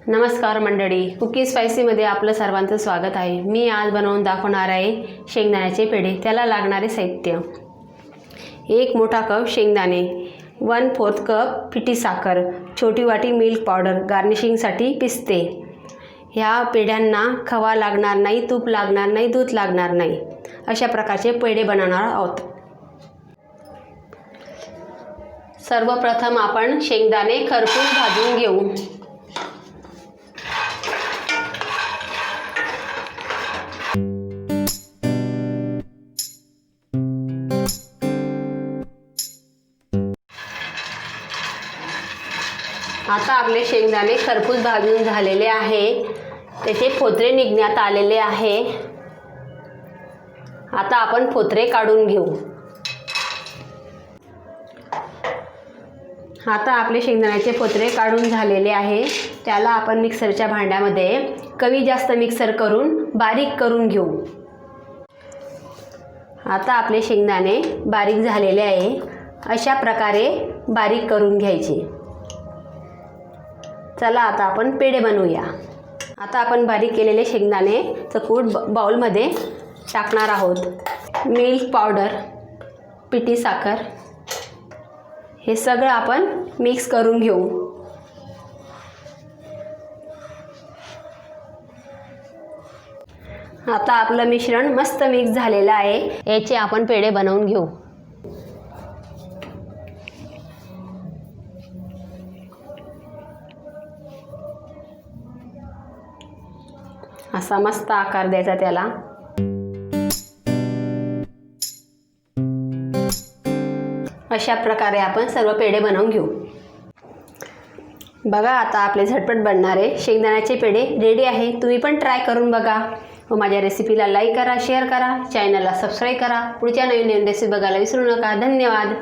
नमस्कार मंडळी, कुकी स्पायसीमध्ये आपलं सर्वांचं स्वागत आहे। मी आज बनवून दाखवणार आहे शेंगदाण्याचे पेढे। त्याला लागणारे साहित्य: 1 मोठा कप शेंगदाणे, 1/4 कप पिठी साखर, छोटी वाटी मिल्क पावडर, गार्निशिंगसाठी पिस्ते। ह्या पेढ्यांना खवा लागणार नाही, तूप लागणार नाही, दूध लागणार नाही, अशा प्रकारचे पेढे बनवणार आहोत। सर्वप्रथम आपण शेंगदाणे खरपूस भाजून घेऊ। आता आपले शेंगदाणे खरपूस भाजून झालेले आहे, त्याचे फोतरे निघण्यात आलेले आहे। आता आपण फोतरे काढून घेऊ। आता आपले शेंगदाण्याचे फोतरे काढून झालेले आहे, त्याला आपण मिक्सरच्या भांड्यामध्ये कमी जास्त मिक्सर करून बारीक करून घेऊ। आता आपले शेंगदाणे बारीक झालेले आहे, अशा प्रकारे बारीक करून घ्यायचे। चला आता आपण पेढे बनवूया। आता आपण बारीक केलेले शेंगदाणे कूट बाउलमध्ये टाकणार आहोत। मिल्क पावडर, पिठी साखर हे सगळं आपण मिक्स करून घेऊ। आता आपलं मिश्रण मस्त मिक्स झालेलं आहे, याचे आपण पेढे बनवून घेऊ। असा मस्त आकार द्यायचा त्याला। अशा प्रकारे आपण सर्व पेढे बनवून घेऊ। बघा, आता आपले झटपट बनणारे शेंगदाण्याचे पेढे रेडी आहे। तुम्ही पण ट्राय करून बघा व माझ्या रेसिपीला लाईक करा, शेअर करा, चॅनलला सबस्क्राईब करा। पुढच्या नवीन रेसिपी बघायला विसरू नका। धन्यवाद।